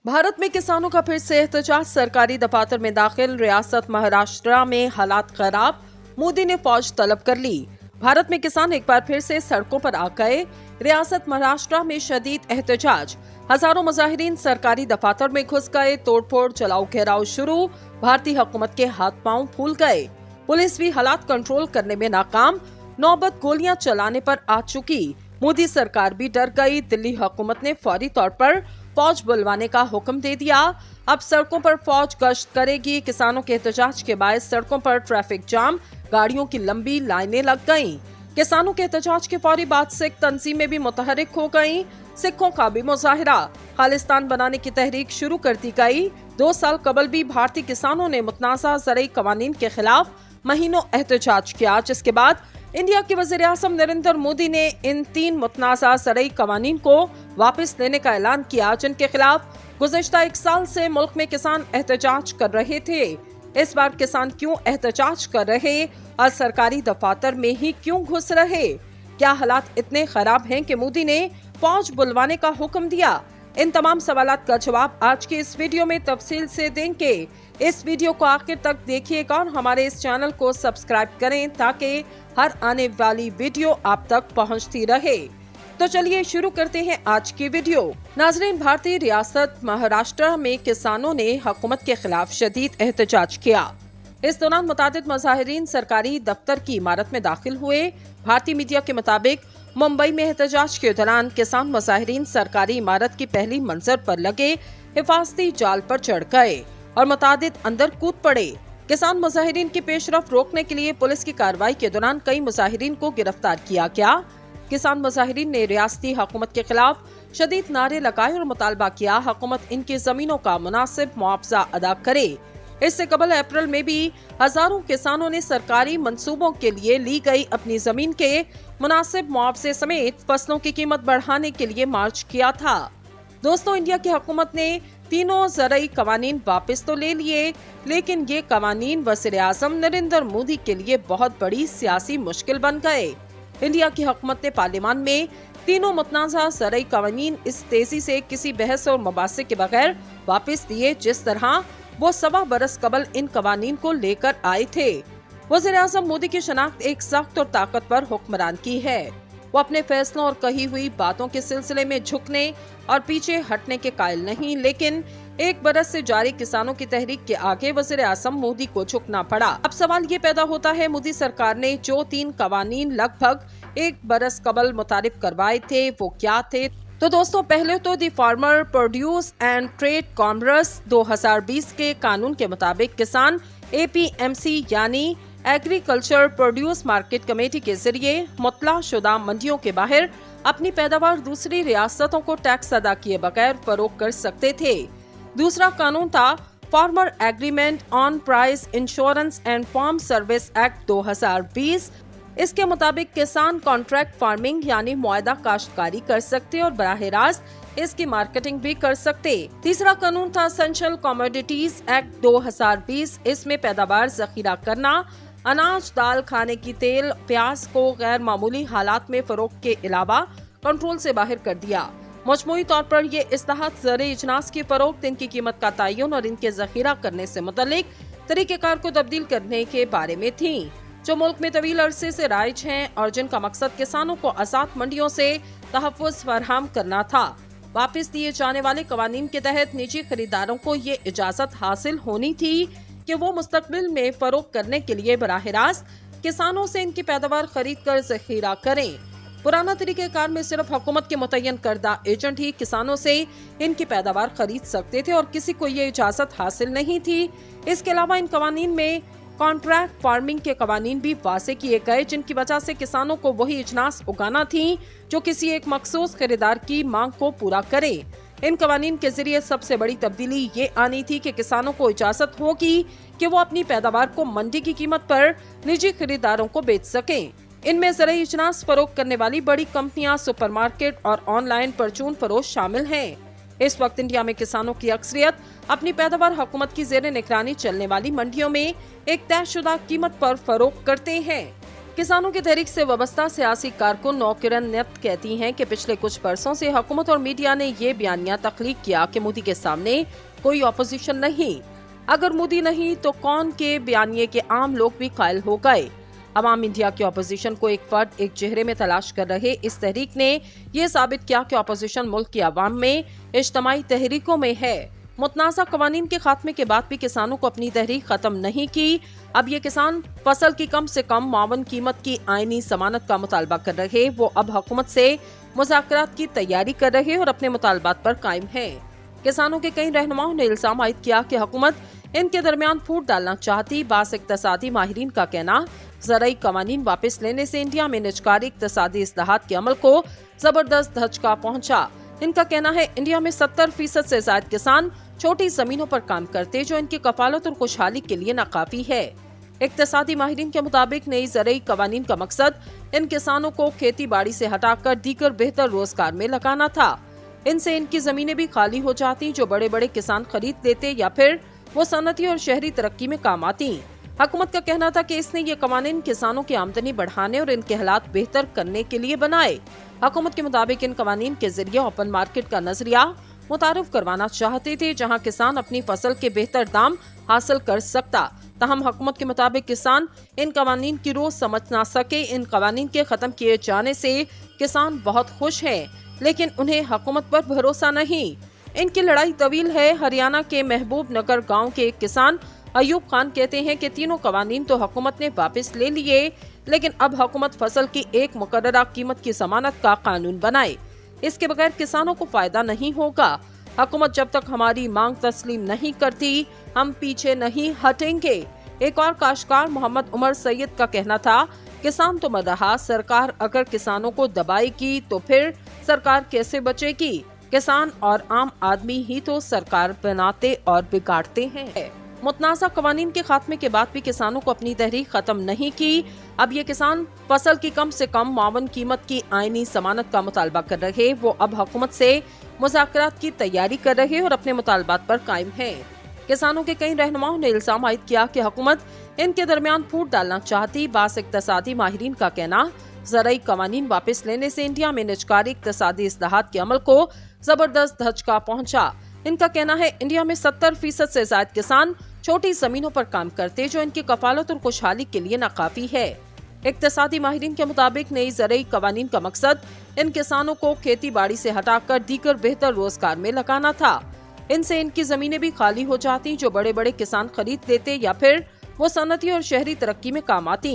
भारत में किसानों का फिर से एहतजाज, सरकारी दफातर में दाखिल, रियासत महाराष्ट्र में हालात खराब, मोदी ने फौज तलब कर ली। भारत में किसान एक बार फिर से सड़कों पर आ गए, रियासत महाराष्ट्र में शदीद एहतजाज, हजारों मुजाहिरीन सरकारी दफातर में घुस गए, तोड़फोड़ जलाओ घेराव शुरू, भारतीय हुकूमत के हाथ पांव फूल गए, पुलिस भी हालात कंट्रोल करने में नाकाम, नौबत गोलियां चलाने पर आ चुकी, मोदी सरकार भी डर गई, दिल्ली हुकूमत ने फौरी तौर पर फौज बुलवाने का हुक्म दे दिया। अब सड़कों पर फौज गश्त करेगी। किसानों के एहतजाज के बाद सड़कों पर ट्रैफिक जाम, गाड़ियों की लंबी लाइनें लग गईं। किसानों के एहतजाज के फौरी बाद सिख तंजीमें भी मुतहरिक हो गईं। सिखों का भी मुजाहिरा, खालिस्तान बनाने की तहरीक शुरू कर दी गई। 2 साल कबल भी भारतीय किसानों ने मुतनाज़ा ज़रई कवानीन के खिलाफ महीनों एहतजाज किया, जिसके बाद इंडिया के वज़ीर-ए-आज़म नरेंद्र मोदी ने इन 3 मुतनाज़ा ज़रई कवानीन को वापस लेने का ऐलान किया, जिनके खिलाफ गुज़िश्ता 1 साल से मुल्क में किसान एहतजाज कर रहे थे। इस बार किसान क्यों एहतजाज कर रहे और सरकारी दफातर में ही क्यों घुस रहे? क्या हालात इतने खराब हैं कि मोदी ने फौज बुलवाने का हुक्म दिया? इन तमाम सवालात का जवाब आज के इस वीडियो में तफसील से देंगे। इस वीडियो को आखिर तक देखिएगा और हमारे इस चैनल को सब्सक्राइब करें ताकि हर आने वाली वीडियो आप तक पहुंचती रहे। तो चलिए शुरू करते हैं आज की वीडियो। नाज़रीन, भारतीय रियासत महाराष्ट्र में किसानों ने हुकूमत के खिलाफ शदीद एहतजाज किया। इस दौरान मुतादिद मुजाहिरीन सरकारी दफ्तर की इमारत में दाखिल हुए। भारतीय मीडिया के मुताबिक मुंबई में एहतजाज के दौरान किसान मुजाहिरीन सरकारी इमारत की पहली मंजिल पर लगे हिफाजती जाल पर चढ़ गए और मुतादिद अंदर कूद पड़े। किसान मुजाहिरीन की पेशरफ रोकने के लिए पुलिस की कार्रवाई के दौरान कई मुजाहिरीन को गिरफ्तार किया गया। किसान मुजाहिरीन ने रियासती हुकूमत के खिलाफ शदीद नारे लगाए और मुतालबा किया हुकूमत इनकी जमीनों का मुनासिब मुआवजा अदा करे। इससे कबल अप्रैल में भी हजारों किसानों ने सरकारी मंसूबों के लिए ली गई अपनी जमीन के मुनासिब मुआवजे समेत फसलों की कीमत बढ़ाने के लिए मार्च किया था। दोस्तों, इंडिया की हुकूमत ने तीनों ज़रई कवानीन वापस तो ले लिए, लेकिन ये कवानीन वज़ीर-ए-आज़म नरेंद्र मोदी के लिए बहुत बड़ी सियासी मुश्किल बन गए। इंडिया की हुकूमत ने पार्लियामान में तीनों मुतनाज़ा ज़रई कवानीन इस तेजी से किसी बहस और मुबासे के बगैर वापस दिए जिस तरह वो 1.25 बरस कबल इन कवानीन को लेकर आए थे। वज़ीर-ए-आज़म मोदी की शनाख्त एक सख्त और ताकतवर हुक्मरान की है। वो अपने फैसलों और कही हुई बातों के सिलसिले में झुकने और पीछे हटने के कायल नहीं, लेकिन 1 बरस से जारी किसानों की तहरीक के आगे वज़ीर-ए-आज़म मोदी को झुकना पड़ा। अब सवाल ये पैदा होता है, मोदी सरकार ने जो 3 कवानीन लगभग 1 बरस कबल मुतारिफ करवाए थे वो क्या थे? तो दोस्तों, पहले तो the farmer produce and trade commerce 2020 के कानून के मुताबिक किसान APMC यानी एग्रीकल्चर प्रोड्यूस मार्केट कमेटी के जरिए मुतला शुदा मंडियों के बाहर अपनी पैदावार दूसरी रियासतों को टैक्स अदा किए बगैर फरोख्त कर सकते थे। दूसरा कानून था farmer agreement on price insurance and farm service act 2020। इसके मुताबिक किसान कॉन्ट्रैक्ट फार्मिंग यानी मुआहदा काश्तकारी कर सकते और बराह रास्त इसकी मार्केटिंग भी कर सकते। तीसरा कानून था एसेंशियल कमोडिटीज एक्ट 2020। इसमें पैदावार जखीरा करना, अनाज, दाल, खाने की तेल, प्याज को गैर मामूली हालात में फरोख्त के अलावा कंट्रोल से बाहर कर दिया। मजमूई तौर पर ये इस्लाहात ज़रई इजनास की फरोख्त, इनकी कीमत का तयन और इनके जखीरा करने से मुतल्लिक तरीक़ेकार को तब्दील करने के बारे में थी, जो मुल्क में तवील अरसे से राइज हैं और जिनका मकसद किसानों को आज़ाद मंडियों से तहफ़्फ़ुज़ फराहम करना था। वापस दिए जाने वाले कवानीन के तहत निजी खरीदारों को ये इजाज़त हासिल होनी थी कि वो मुस्तकबिल में फरोख्त करने के लिए बराह रास्त किसानों से इनकी पैदावार खरीद कर जखीरा करें। पुराना तरीक़ेकार में सिर्फ हुकूमत के मुतय्यन करदा एजेंट ही किसानों से इनकी पैदावार खरीद सकते थे और किसी को ये इजाज़त हासिल नहीं थी। इसके अलावा इन कवानीन में कॉन्ट्रैक्ट फार्मिंग के कवानीन भी वाज़े किए गए, जिनकी वजह से किसानों को वही अजनास उगाना थी जो किसी एक मखसूस खरीदार की मांग को पूरा करे। इन कवानीन के जरिए सबसे बड़ी तब्दीली ये आनी थी कि किसानों को इजाजत होगी कि वो अपनी पैदावार को मंडी की कीमत पर निजी खरीदारों को बेच सकें। इनमें ज़रई अजनास फरोख्त करने वाली बड़ी कंपनियां, सुपरमार्केट और ऑनलाइन परचून फरोश शामिल हैं। इस वक्त इंडिया में किसानों की अक्सरियत अपनी पैदावार हुकूमत की ज़ेरे निगरानी चलने वाली मंडियों में एक तयशुदा कीमत पर फरोख्त करते हैं। किसानों की तहरीक से वाबस्ता सियासी कारकुन नौकिरन नत कहती हैं कि पिछले कुछ बरसों से हुकूमत और मीडिया ने ये बयानिया तख्लीक किया कि मोदी के सामने कोई ऑपोजिशन नहीं। अगर मोदी नहीं तो कौन के बयानिए के आम लोग भी कायल हो गए। अवाम इंडिया की ऑपोजिशन को एक फर्द एक चेहरे में तलाश कर रहे इस तहरीक ने ये साबित किया कि ऑपोजिशन मुल्क की आवाम में इज्तमाई तहरीकों में है। मुतनाज़ा कवानीन के खात्मे के बाद भी किसानों को अपनी तहरीक खत्म नहीं की। अब ये किसान फसल की कम से कम मावन कीमत की आईनी जमानत का मुतालबा कर रहे। वो अब हुकूमत से मुज़ाकरात की तैयारी कर रहे और अपने मुतालबात पर कायम है। किसानों के कई रहनुमाओं ने इल्जाम आयद किया कि हुकूमत इनके दरमियान फूट डालना चाहती। बास इक्तसादी माहिरीन का कहना, ज़राई कवानीन वापस लेने से इंडिया में निजकारी इक्तसादी इस्लाहात के अमल को जबरदस्त धचका पहुंचा। इनका कहना है इंडिया में 70% से ज्यादा किसान छोटी जमीनों पर काम करते, जो इनकी कफालत और खुशहाली के लिए नाकाफी है। इक्तसादी माहिरीन के मुताबिक नई ज़राई कवानीन का मकसद इन किसानों को खेती बाड़ी से हटाकर दीगर बेहतर रोजगार में लगाना था। इनसे इनकी जमीनें भी खाली हो जाती, जो बड़े बड़े किसान खरीद लेते या फिर वो सनती और शहरी तरक्की में काम आती। हुकूमत का कहना था कि इसने ये कवानीन किसानों की आमदनी बढ़ाने और इनके हालात बेहतर करने के लिए बनाए। हुकूमत के मुताबिक इन कवानीन के जरिए ओपन मार्केट का नजरिया मुतारुफ करवाना चाहते थे, जहां किसान अपनी फसल के बेहतर दाम हासिल कर सकता। ताहम हुकूमत के मुताबिक किसान इन कवानीन की रोज समझ ना सके। इन कवानीन के खत्म किए जाने से किसान बहुत खुश हैं, लेकिन उन्हें हुकूमत पर भरोसा नहीं। इनकी लड़ाई तवील है। हरियाणा के महबूब नगर गाँव के एक किसान अयूब खान कहते हैं कि तीनों कवानीन तो हुकूमत ने वापस ले लिए, लेकिन अब हुकूमत फसल की एक मुकर्ररा कीमत की जमानत का कानून बनाए। इसके बगैर किसानों को फायदा नहीं होगा। हुकूमत जब तक हमारी मांग तस्लीम नहीं करती, हम पीछे नहीं हटेंगे। एक और काश्तकार मोहम्मद उमर सैयद का कहना था, किसान तो मर रहा, सरकार अगर किसानों को दबाएगी तो फिर सरकार कैसे बचेगी। किसान और आम आदमी ही तो सरकार बनाते और बिगाड़ते हैं। मुतनाज़ा कवानीन के खात्मे के बाद भी किसानों को अपनी तहरीक खत्म नहीं की। अब ये किसान फसल की कम से कम मावन कीमत की आईनी जमानत का मुतालबा कर रहे। वो अब हुकूमत से मुज़ाकरात की तैयारी कर रहे और अपने मुतालबात पर कायम है। किसानों के कई रहनुमाओं ने इल्जाम आयद किया कि हुकूमत इनके दरमियान फूट डालना चाहती। बास इक्तसादी माहिरीन का कहना, ज़राई कवानीन वापस लेने से इंडिया में निजकारी इक्तसादी इस्लाहात के अमल को जबरदस्त धचका पहुंचा। इनका कहना है इंडिया में 70% से ज्यादा किसान छोटी जमीनों पर काम करते, जो इनकी कफालत और खुशहाली के लिए नाकाफी है। इक्तसादी माहिरीन के मुताबिक नई ज़राई कवानीन का मकसद इन किसानों को खेती बाड़ी से हटाकर दीगर बेहतर रोजगार में लगाना था। इनसे इनकी जमीनें भी खाली हो जाती, जो बड़े बड़े किसान खरीद लेते या फिर वो सनती और शहरी तरक्की में काम आती।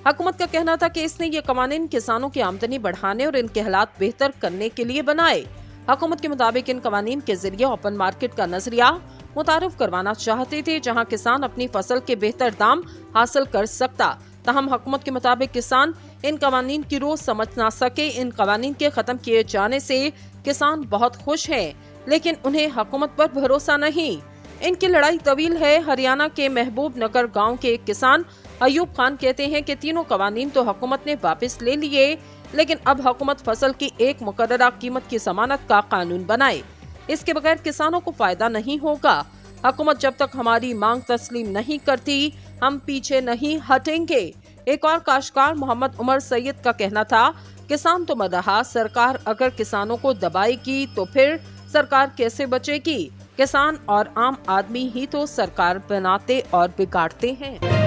हुकूमत का कहना था कि इसने ये कवानीन किसानों की आमदनी बढ़ाने और इनके हालात बेहतर करने के लिए बनाए। हुकूमत के मुताबिक इन कवानीन के जरिए ओपन मार्केट का नजरिया मुतारुफ करवाना चाहते थे, जहां किसान अपनी फसल के बेहतर दाम हासिल कर सकता। ताहम हुकूमत के मुताबिक किसान इन कवानीन की रोज समझ ना सके। इन कवानीन के खत्म किए जाने से किसान बहुत खुश हैं, लेकिन उन्हें हुकूमत पर भरोसा नहीं। इनकी लड़ाई तवील है। हरियाणा के महबूब नगर गाँव के एक किसान अयूब खान कहते हैं कि तीनों कवानीन तो हुकूमत ने वापस ले लिए, लेकिन अब हुकूमत फसल की एक मुकर्ररा कीमत की जमानत का कानून बनाए। इसके बगैर किसानों को फायदा नहीं होगा। हुकूमत जब तक हमारी मांग तस्लीम नहीं करती, हम पीछे नहीं हटेंगे। एक और काश्तकार मोहम्मद उमर सैयद का कहना था, किसान तो मर रहा, सरकार अगर किसानों को दबाएगी तो फिर सरकार कैसे बचेगी। किसान और आम आदमी ही तो सरकार बनाते और बिगाड़ते हैं।